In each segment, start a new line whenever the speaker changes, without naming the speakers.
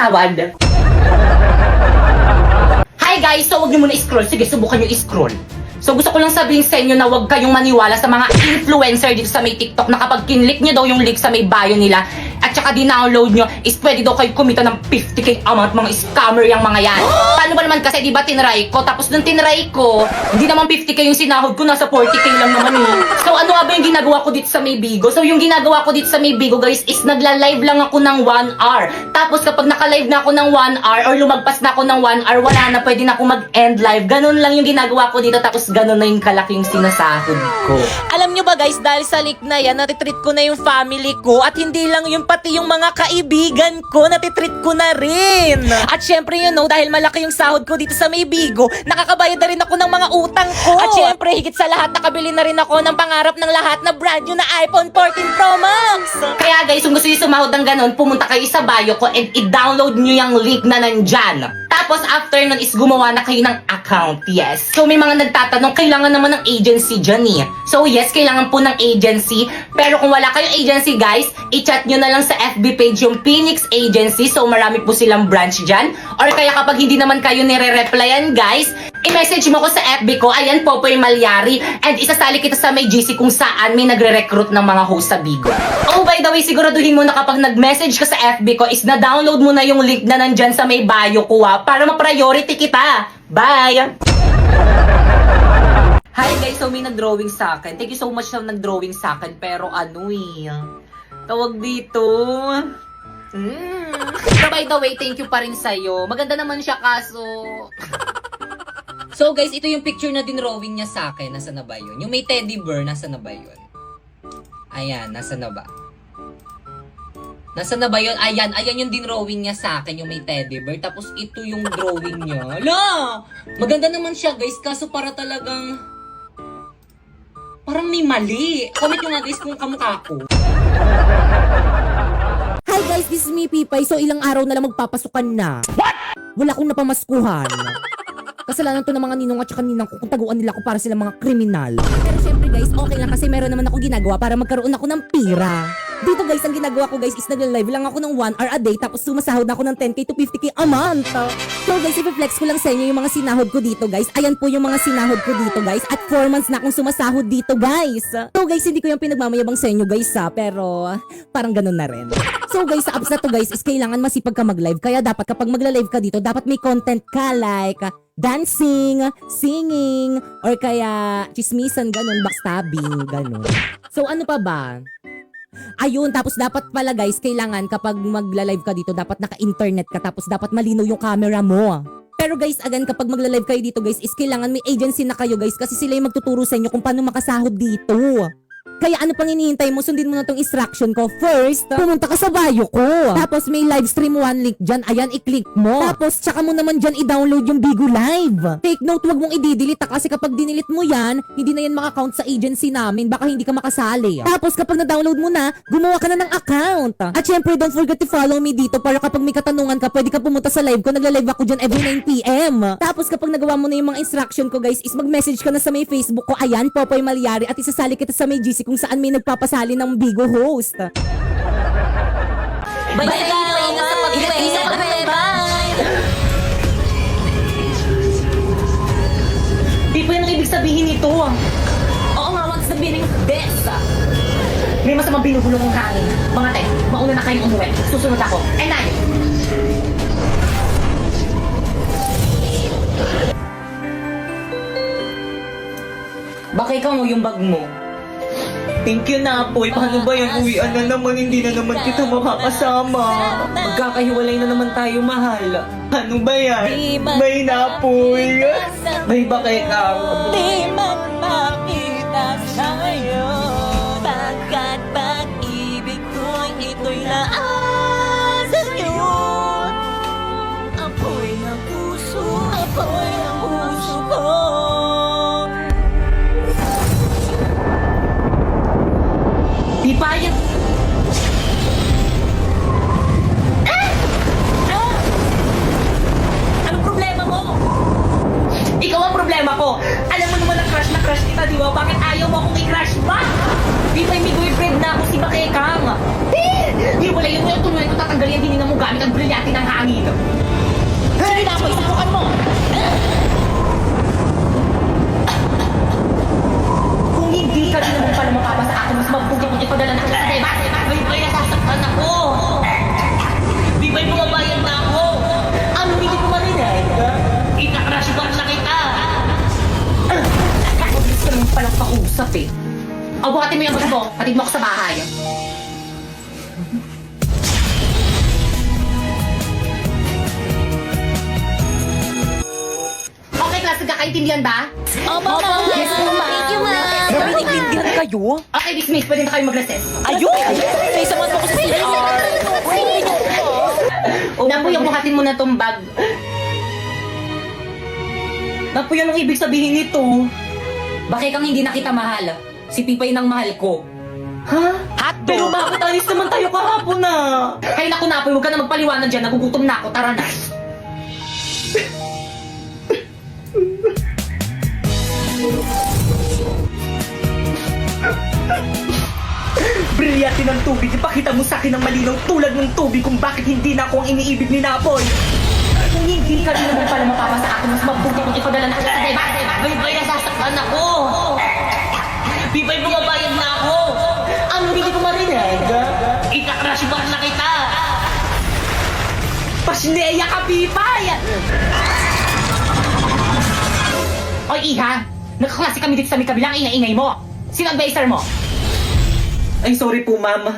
patawad. Hi guys! So, huwag niyo muna scroll. Sige, subukan niyo scroll. So, gusto ko lang sabihin sa inyo na huwag kayong maniwala sa mga influencer dito sa may TikTok na kapag kinlik niyo daw yung link sa may bio nila at saka di-download nyo, is pwede daw kayo kumita ng 50k amount. Mga scammer yung mga yan. Paano ba naman kasi, di ba, tinry ko? Tapos nung tinry ko, hindi naman 50k yung sinahod ko, nasa 40k lang naman eh. So, ano nga ba yung ginagawa ko dito sa may Bigo? So, yung ginagawa ko dito sa may Bigo, guys, is nagla-live lang ako ng 1 hour. Tapos kapag naka-live na ako ng 1 hour or lumagpas na ako ng 1 hour, wala na, pwede na ako mag-end live. Ganun lang yung ginagawa ko dito, tapos ganun na yung kalaking sinasahod ko.
Alam nyo ba guys, dahil sa leak na yan, natitreat ko na yung family ko at hindi lang yung pati yung mga kaibigan ko, natitreat ko na rin. At syempre you know, dahil malaki yung sahod ko dito sa may Bigo, nakakabayad na rin ako ng mga utang ko. At syempre, higit sa lahat, nakabili na rin ako ng pangarap ng lahat na brand new na iPhone 14 Pro Max.
Kaya guys, kung gusto niyo sumahod ng ganun, pumunta kayo sa bio ko and i-download nyo yung link na nandyan. Tapos after nun is gumawa na kayo ng account, yes. So may mga nagtatanong, kailangan naman ng agency dyan eh. So yes, kailangan po ng agency. Pero kung wala kayong agency guys, i-chat nyo na lang sa FB page yung Phoenix Agency. So marami po silang branch dyan. Or kaya kapag hindi naman kayo nire-replyan guys, i-message mo ko sa FB ko, ayan Popoy Malyari. And isasali kita sa may GC kung saan may nagre-recruit ng mga host sa Bigo. Oh by the way, siguraduhin mo na kapag nag-message ka sa FB ko is na-download mo na yung link na nandyan sa may bio ko para ma-priority kita. Bye! Hi guys, so may nag-drawing sa akin. Thank you so much sa nag-drawing sa akin. Pero ano eh, tawag dito. So by the way, thank you pa rin sa'yo. Maganda naman siya kaso... So guys, ito yung picture na dinrawing niya sa akin. Nasa na ba yun? Yung may teddy bear, nasa na ba yun? Ayan, nasa na ba? Nasa na ba yun? Ayan, ayan yung dinrawing niya sa akin, yung may teddy bear. Tapos ito yung drawing niya. Hala! Maganda naman siya guys, kaso para talagang... Parang may mali. Comment nyo nga guys kung kamukha ko.
Hi guys, this is me Pipay. So ilang araw na lang magpapasukan na. What? Wala akong napamaskuhan. Kasalanan to ng mga ninong at saka ninang ko kung taguan nila ako para sila mga kriminal. Pero syempre guys, okay lang kasi meron naman akong ginagawa para magkaroon ako ng pira. Dito guys, ang ginagawa ko guys is nagla-live lang ako ng 1 hour a day tapos sumasahod na ako ng 10k to 50k a month. So guys, i-flex ko lang sa inyo yung mga sinahod ko dito guys. Ayan po yung mga sinahod ko dito guys. At 4 months na akong sumasahod dito guys. So guys, hindi ko yung pinagmamayabang sa inyo guys pero parang ganun na rin. So guys, sa apps na to guys is kailangan masipag ka mag-live. Kaya dapat kapag magla-live ka dito, dapat may content ka like dancing, singing, or kaya chismisan, ganun, backstabbing, ganun. So ano pa ba? Ayun, tapos dapat pala guys, kailangan kapag magla-live ka dito, dapat naka-internet ka, tapos dapat malinaw yung camera mo. Pero guys, again, kapag magla-live kayo dito guys, is kailangan may agency na kayo guys, kasi sila yung magtuturo sa inyo kung paano makasahod dito. Kaya ano pang hinihintay mo? Sundin mo na tong instruction ko. First, pumunta ka sa bio ko. Tapos may live stream 1 link dyan. Ayan, i-click mo. Tapos tsaka mo naman dyan i-download yung Bigo Live. Take note, wag mong i-delete kasi kapag dinilit mo yan, hindi na yan maka-count sa agency namin. Baka hindi ka makasali. Tapos kapag na-download mo na, gumawa ka na ng account. At syempre, don't forget to follow me dito para kapag may katanungan ka, pwede ka pumunta sa live ko. Nagla-live ako dyan every 9 PM. Tapos kapag nagawa mo na yung mga instruction ko guys, is mag-message ka na sa may Facebook ko. Ayan, Popoy Malyari. At isasali kita sa may GC kung saan may nagpapasali ng Bigo host.
Bye guys! Ingat sa pag-play! Bye!
Di po yung ibig sabihin nito.
Oo nga, wag sabihin ng best.
May masamang binubulong ng hangin. Mga te, mauna na kayong umuwi. Susunod ako. And I... Baka ikaw mo yung bag mo. Thank you na, Apoy. Paano ba yan? Uwian na naman. Hindi na naman kita makakasama. Magkakahiwalay na naman tayo, mahal. Ano ba yan? May na, Apoy. May ba kay Kang?
Di man makita sa'yo, pagkat pag-ibig ko'y ito'y laan sa'yo. Apoy ng puso ko.
Di pa yan. Anong problema mo? Ikaw ang problema ko. Alam mo naman na crush kita, di ba? Bakit ayaw mo akong i-crush ba? Di ba may boyfriend na ako si Bakekang? Di wala Layo mo yung tuluyan ko tatanggalin, hindi na mo gamit ang brilyante ng hangin. Sige na ako, isubukan mo! Kung hindi ka rin naman pala mapapasa akin, mas mabuti kung ipadala na kita sa iba. Bibay, nasasaktan ako! Bibay, bumabayad na ako! Ano, hindi ko marinig? Ika-crush back na kita! Gusto ka naman palang pakusap eh. O, buhatin mo yung bag mo. Patid mo ako sa bahay. Okay, klase, kakaintindihan ba?
Opo, ma'am.
Yes, ma'am.
Thank you, ma'am. Nabiniglindihan kayo?
Okay, dismiss. Pwede na kayo mag-recess.
Ayun! May isa man po ko sa CR.
Napo, yung buhatin mo na tong bag. Napo, yan ang ibig sabihin nito.
Bakit kang hindi nakita mahal? Si Pipay nang mahal ko.
Ha?
Hotdog.
Pero bakit alis naman tayo kahapon na? Ay naku, Napoy, huwag ka na magpaliwanag dyan. Nagugutom na ako. Tara na. Brilyante ng tubig. Ipakita mo sa akin ang malinaw tulad ng tubig kung bakit hindi na ako ang iniibig ni Napoy. Kung hindi ka rin naman pala mapapasa akin, mas mabuti kung ipadala na kita sa iba. Bibay, nasasaktan ako. Bibay, bumabayad na ako. Ano, hindi ko marinig? Ika-crush back na kita. Pasneya ka, Bibay! Oy, Iha, nagkaklase kami dito sa may kabilang ingay-ingay mo. Sino advisor mo? Ay, sorry po, ma'am.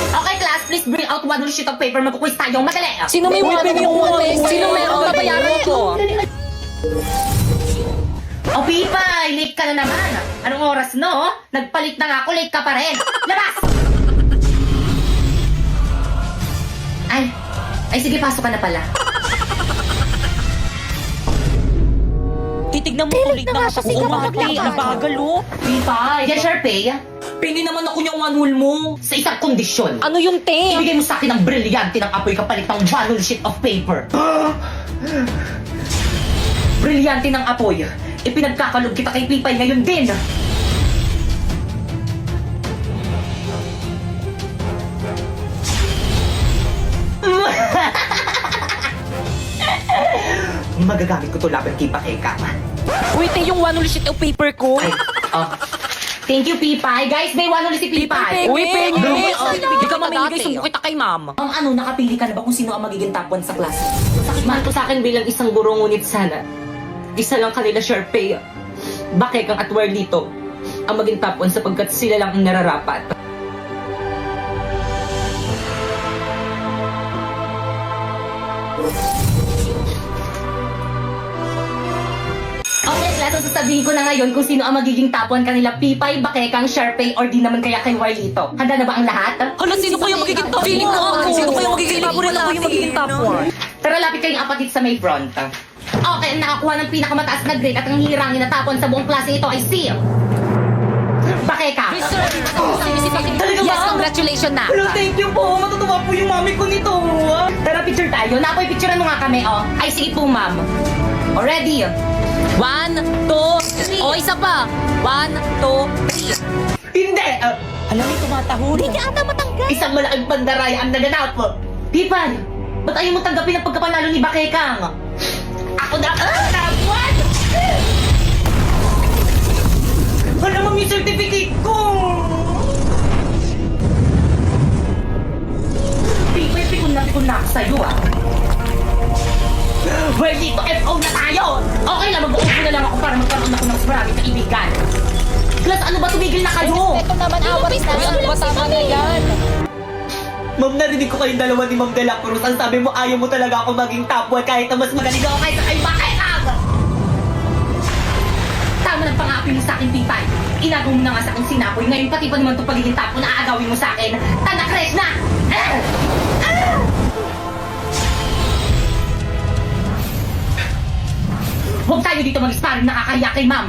Okay, class, please bring out one sheet of paper. Magkukwis tayo. Madali.
Sino may wallet yung wallet? Sino meron babayaran ko?
O, Pipay, late ka na naman. Anong oras, no? Nagpalit na nga ako, late ka pa rin. Labas! Ay, sige, pasok ka na pala.
Titignan mo ulit na nga kasi umati. Ang bagal, oh.
Pipay, yan, Sharpay. Pini naman ako yung one mo sa isang kondisyon.
Ano yung te?
Ibigay mo sa akin ang brilyante ng apoy kapalit ng one sheet of paper. Brilyante ng apoy. Ipinagkakalog kita kay Pipay ngayon din. Magagamit ko to laban kay Pakeka.
Uy, te, yung one sheet of paper ko.
Ay, thank you, Pipay. Guys, may one ulit si Pipay.
Uy, penge. Hindi ka mamimigay,
dati.
sumbok kita kay ma'am.
Ano, nakapili ka na ba kung sino ang magiging top 1 sa klase? Sakit man to sa akin bilang isang guro, ngunit sana isa lang kanila, Sharpay. Bakekang at Warlito ang maging top 1 sapagkat sila lang ang nararapat. Okay, class, so sasabihin ko na ngayon kung sino ang magiging top 1 kanila, Pipay, Bakekang, Sharpay, or di naman kaya kay Warlito. Handa na ba ang lahat?
Hala, sino kaya magiging top 1? Feeling ko ako. Sino kaya magiging favorite ako yung magiging top 1?
Tara, lapit kayong apat dito sa may front. Okay, ang nakakuha ng pinakamataas na grade at ang hirangin na tapon sa buong klase ito ay si Bakeka. Talaga
Yes,
ba?
congratulations na.
Hello, thank you po. Matutuwa po yung mami ko nito. Tara, picture tayo. Napoy, picturean mo nga kami, oh. Ay, sige po, ma'am. O, ready?
1, 2, 3. O, isa pa. 1, 2, 3.
Hindi!
Alam mo, tumatahol. Hindi ka ata matanggal.
Isang malaking pandaray ang naganap. Pipan, ba't ayaw mo tanggapin ang pagkapanalo ni Bakekang? Ako na tapon! Alam mo yung certificate ko! Pipay, pikon na ako sa'yo, ah. Well, dito, FO na tayo! Okay lang, mag-OFO na lang ako para magkaroon ako ng maraming kaibigan. Plus, ano ba, tumigil na kayo?
Ito naman, awat na. Ano ba, tama na yan.
Ma'am, narinig ko kayong dalawa ni Ma'am De La Cruz. Ang sabi mo, ayaw mo talaga ako maging top 1 kahit na mas magaling ako kaysa kay Bakekang! Tama ng pangapi mo sa akin, Pipay. Inagaw mo na nga sa akin sinapoy. Ngayon pati pa naman itong pagiging top 1 na aagawin mo sa akin. Tanakres na! Huwag tayo dito mag-sparring, nakakahiya kay Ma'am.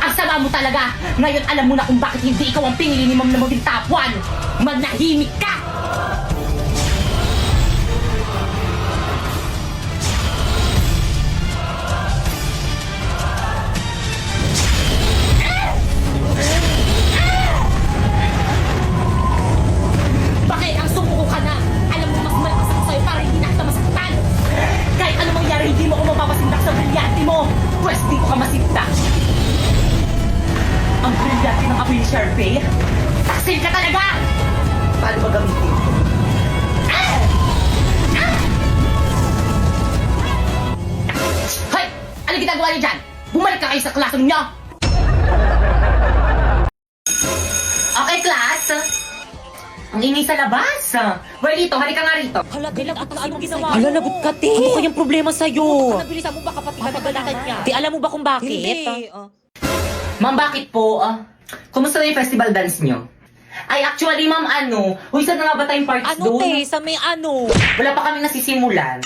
Ang sama mo talaga! Ngayon alam mo na kung bakit hindi ikaw ang pinili ni Ma'am na maging top 1! Manahimik ka! mamasinta. Ang brilyante ng apoy ni Sharpay. Taksil ka talaga! Paano ba gamitin? Hoy! Ano ginagawa niyo dyan? Bumalik ka kayo sa classroom niyo! Okay, class. Ang ingay sa labas. Well, dito, halika nga rito.
Hala, anong ginawa mo? Hala, lagot ka, te. Ano kayang problema sa'yo?
Nabilisan mo ba kapatid ka
Kapagalakan niya. Te, alam mo ba kung bakit?
Hindi.
Ma'am, bakit po? Kumusta na yung festival dance niyo? Ay, actually, ma'am, Uy, saan na nga ba tayong parties
Ano,
doon?
te? Sa may ano?
Wala pa kami nasisimulan.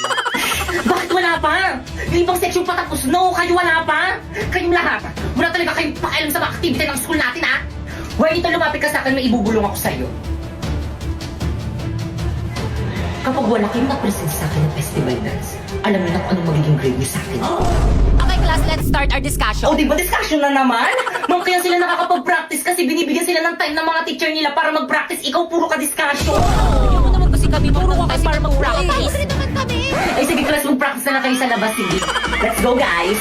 Bakit wala pa? Yung ibang section pa tapos, no? Kayo wala pa? Kayong lahat. Wala talaga kayong pakialam sa mga activity ng school natin, ha? Well, dito lumapit ka sa akin, may ibubulong ako sa'yo. Kapag wala kayong na-present sa akin ng festival dance, alam niyo na kung anong magiging grade niyo sa akin.
Okay, class, let's start our discussion.
O, di ba discussion na naman? Ma'am, kaya sila nakakapag-practice kasi binibigyan sila ng time ng mga teacher nila para mag-practice. Ikaw, puro ka discussion.
Hindi mo naman kasi kami puro ka para mag-practice.
Ay, sige, class, mag-practice na lang kayo sa labas. Sige. Let's go, guys.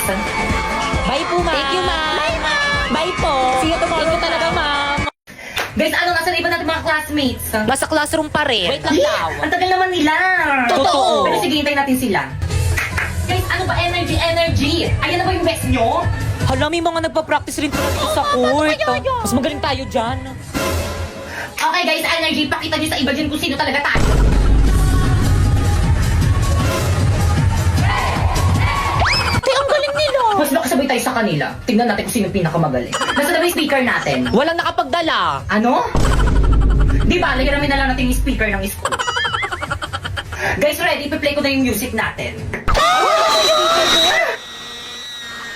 Bye po, ma'am. Thank you, ma'am. Bye, ma'am. Bye po. See you tomorrow. Thank you talaga, ma'am.
Guys, nasaan iba natin mga classmates?
Nasa classroom pa rin. Wait lang daw.
Ang tagal naman nila.
Totoo.
Pero sige, hintayin natin sila. Guys, ano ba? Energy. Ayan na ba yung best nyo?
Hala, may mga nagpa-practice rin talaga sa court. Mas magaling tayo dyan.
Okay, guys, energy. Pakita nyo sa iba dyan kung sino talaga tayo.
Te, ang galing nila.
Mas makasabay tayo sa kanila. Tingnan natin kung sino yung pinakamagaling. Nasaan na ba yung speaker natin?
Walang nakapagdala.
Ano? Di ba, lahiramin na lang natin yung speaker ng school. Guys, ready? Ipi-play ko na yung music natin.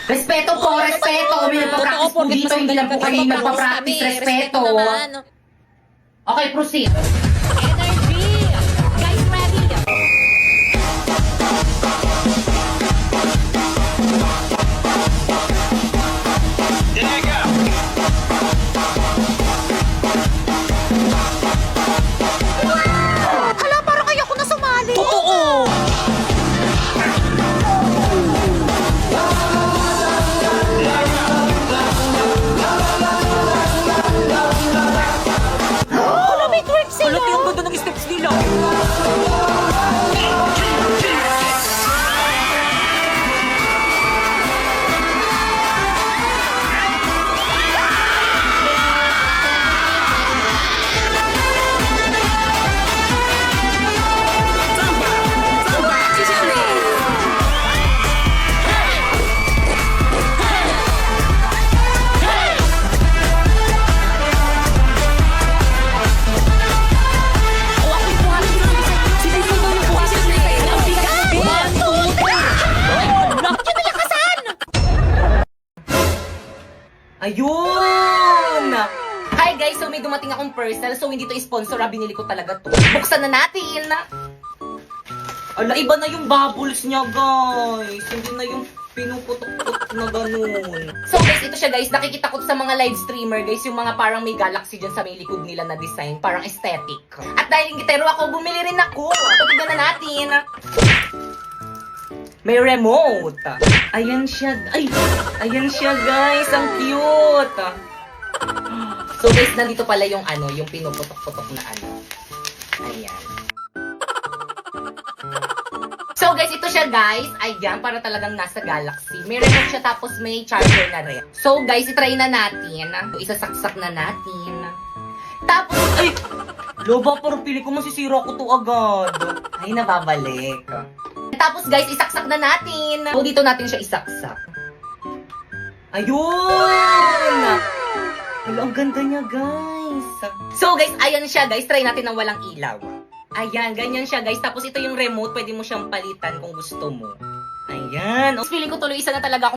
Respeto po, respeto. May nagpa-practice po dito. Hindi lang po kayo nagpa-practice. Respeto. Okay, proceed.
Energy. Guys, ready? Hala, parang ayoko na sumali. Totoo. Hala, may twerk sila. Hala, yung ganda ng steps nila.
Ayun! Hi guys! So may dumating akong parcel. So hindi to sponsor. Binili ko talaga to. Buksan na natin! Ala, iba na yung bubbles niya guys. Hindi na yung pinuputok-putok na ganun. So guys, ito siya guys. Nakikita ko to sa mga live streamer guys. Yung mga parang may galaxy dyan sa may likod nila na design. Parang aesthetic. At dahil gitero ako, bumili rin ako. Tignan na natin. May remote. Ayan siya. Ay! Ayan siya, guys. Ang cute. So, guys, nandito pala yung yung pinuputok-putok na Ayan. So, guys, ito siya, guys. Ayan, para talagang nasa Galaxy. May remote siya, tapos may charger na rin. So, guys, itry na natin. Isasaksak na natin. Tapos, ay! Loba, parang pili ko masisira ko to agad. Ay, nababalik. Tapos guys, isaksak na natin. So, dito natin siya isaksak. Ayun! Ay, ang ganda niya, guys. So guys, ayan siya, guys. Try natin ng walang ilaw. Ayan, ganyan siya, guys. Tapos ito yung remote. Pwede mo siyang palitan kung gusto mo. Ayan. Feeling ko tuloy isa na talaga ako